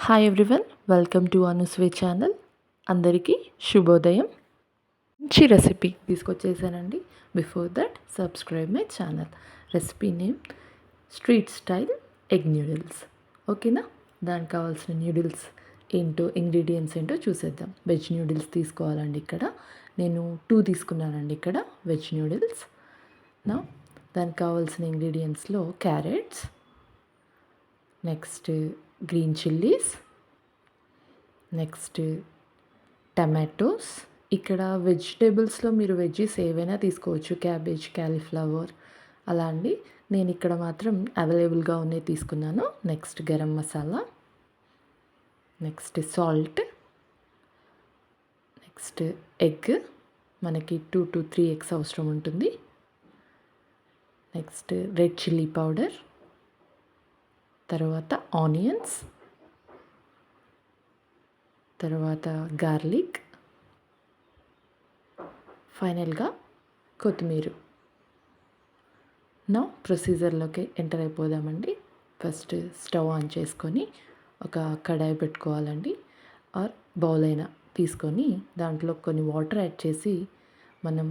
Hi everyone, welcome to అనుస్వే channel. అందరికీ శుభోదయం. మంచి రెసిపీ తీసుకొచ్చేసానండి. Before that subscribe my channel. Recipe name street style egg noodles. ఓకేనా? దానికి కావాల్సిన న్యూడిల్స్ ఏంటో, ఇంగ్రీడియంట్స్ ఏంటో చూసేద్దాం. వెజ్ న్యూడిల్స్ తీసుకోవాలండి. ఇక్కడ నేను 2 తీసుకున్నానండి. ఇక్కడ వెజ్ న్యూడిల్స్. నా దానికి కావాల్సిన ఇంగ్రీడియంట్స్లో carrots, next green chillies, next tomatoes. ఇక్కడ వెజిటేబుల్స్లో మీరు వెజ్జీస్ ఏవైనా తీసుకోవచ్చు, క్యాబేజ్, క్యాలీఫ్లవర్ అలా అండి. నేను ఇక్కడ మాత్రం అవైలబుల్గా ఉన్నాయి తీసుకున్నాను. Next garam masala, next salt, next egg. మనకి 2 to 3 ఎగ్స్ అవసరం ఉంటుంది. నెక్స్ట్ రెడ్ చిల్లీ పౌడర్, తర్వాత ఆనియన్స్, తర్వాత గార్లిక్, ఫైనల్గా కొత్తిమీర. నా ప్రొసీజర్లోకి ఎంటర్ అయిపోదామండి. ఫస్ట్ స్టవ్ ఆన్ చేసుకొని ఒక కడాయి పెట్టుకోవాలండి. ఆర్ బౌల్ అయినా తీసుకొని దాంట్లో కొన్ని వాటర్ యాడ్ చేసి మనం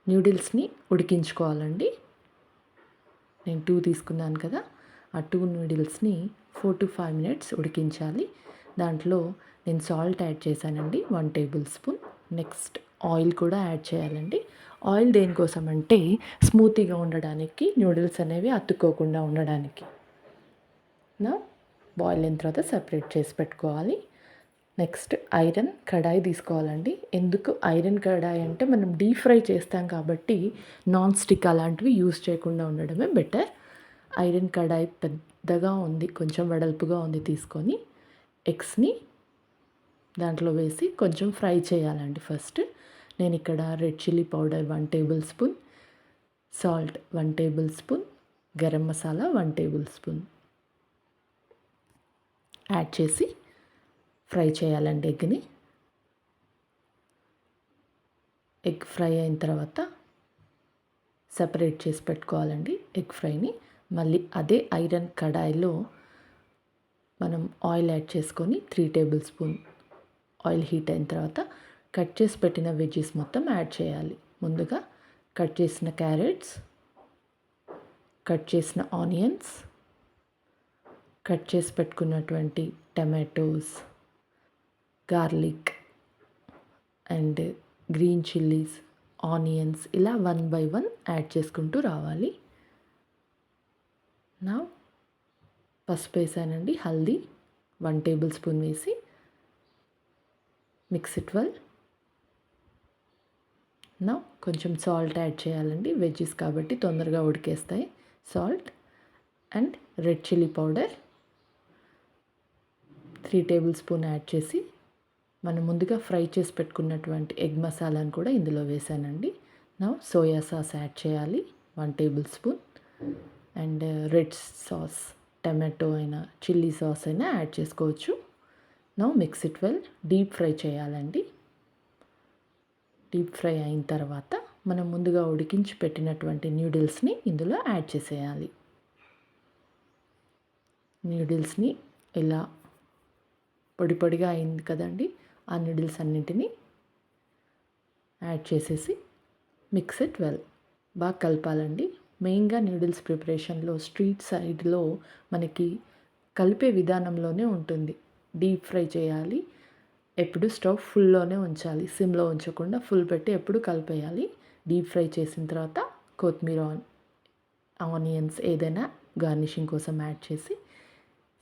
న్యూడిల్స్ని ఉడికించుకోవాలండి. నేను 2 తీసుకున్నాను కదా, ఆ 2 న్యూడిల్స్ని 4 to 5 minutes ఉడికించాలి. దాంట్లో నేను సాల్ట్ యాడ్ చేశానండి, 1 tablespoon. నెక్స్ట్ ఆయిల్ కూడా యాడ్ చేయాలండి. ఆయిల్ దేనికోసం అంటే స్మూతీగా ఉండడానికి, న్యూడిల్స్ అనేవి అతుక్కోకుండా ఉండడానికి. నా బాయిల్ అయిన తర్వాత సపరేట్ చేసి పెట్టుకోవాలి. నెక్స్ట్ ఐరన్ కడాయి తీసుకోవాలండి. ఎందుకు ఐరన్ కడాయి అంటే మనం డీప్ ఫ్రై చేస్తాం కాబట్టి నాన్ స్టిక్ అలాంటివి యూస్ చేయకుండా ఉండడమే బెటర్. ఐరన్ కడాయి పెద్దగా ఉంది, కొంచెం వెడల్పుగా ఉంది తీసుకొని ఎగ్స్ని దాంట్లో వేసి కొంచెం ఫ్రై చేయాలండి. ఫస్ట్ నేను ఇక్కడ red chilli powder 1 tablespoon, salt 1 tablespoon, garam masala 1 tablespoon add చేసి ఫ్రై చేయాలండి ఎగ్ని. ఎగ్ ఫ్రై అయిన తర్వాత సపరేట్ చేసి పెట్టుకోవాలండి ఎగ్ ఫ్రైని. మళ్ళీ అదే ఐరన్ కడాయిలో మనం ఆయిల్ యాడ్ చేసుకొని 3 tablespoon ఆయిల్ హీట్ అయిన తర్వాత కట్ చేసి పెట్టిన వెజ్జీస్ మొత్తం యాడ్ చేయాలి. ముందుగా కట్ చేసిన క్యారెట్స్, కట్ చేసిన ఆనియన్స్, కట్ చేసి పెట్టుకున్నటువంటి tomatoes, garlic and green chillies, onions ఇలా 1 by 1 యాడ్ చేసుకుంటూ రావాలి. నా పసుపు వేసానండి, హల్దీ 1 tablespoon వేసి మిక్స్ ఇట్ వెల్. నా కొంచెం సాల్ట్ యాడ్ చేయాలండి, వెజ్జీస్ కాబట్టి తొందరగా ఉడికేస్తాయి. Salt and red chilli powder 3 tablespoon add చేసి మనం ముందుగా ఫ్రై చేసి పెట్టుకున్నటువంటి ఎగ్ మసాలాను కూడా ఇందులో వేసానండి. నా సోయా సాస్ యాడ్ చేయాలి 1 tablespoon and red sauce, tomato అయినా చిల్లీ సాస్ అయినా యాడ్ చేసుకోవచ్చు. నా mix it well. Deep fry చేయాలండి. డీప్ ఫ్రై అయిన తర్వాత మనం ముందుగా ఉడికించి పెట్టినటువంటి న్యూడిల్స్ని ఇందులో యాడ్ చేసేయాలి. న్యూడిల్స్ని ఇలా పొడి పొడిగా అయింది కదండి, ఆ న్యూడిల్స్ అన్నింటినీ యాడ్ చేసేసి మిక్స్ ఇట్ వెల్. బాగా కలపాలండి. మెయిన్గా న్యూడిల్స్ ప్రిపరేషన్లో స్ట్రీట్ సైడ్లో మనకి కలిపే విధానంలోనే ఉంటుంది. డీప్ ఫ్రై చేయాలి, ఎప్పుడు స్టవ్ ఫుల్లోనే ఉంచాలి, సిమ్లో ఉంచకుండా ఫుల్ పెట్టి ఎప్పుడు కలిపేయాలి. డీప్ ఫ్రై చేసిన తర్వాత కొత్తిమీర, ఆనియన్స్ ఏదైనా గార్నిషింగ్ కోసం యాడ్ చేసి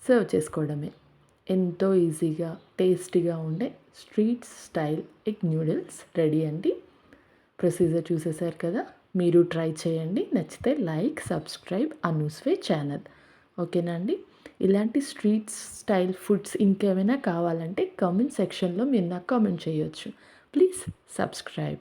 సర్వ్ చేసుకోవడమే. ఎంతో ఈజీగా టేస్టీగా ఉండే street style egg noodles ready అండి. ప్రొసీజర్ చూసేశారు కదా, మీరు ట్రై చేయండి. నచ్చితే లైక్, సబ్స్క్రైబ్ అనుస్వే ఛానల్. ఓకేనా అండి? ఇలాంటి స్ట్రీట్ స్టైల్ ఫుడ్స్ ఇంకేమైనా కావాలంటే కామెంట్ సెక్షన్లో మీరు నాకు కామెంట్ చేయొచ్చు. Please subscribe.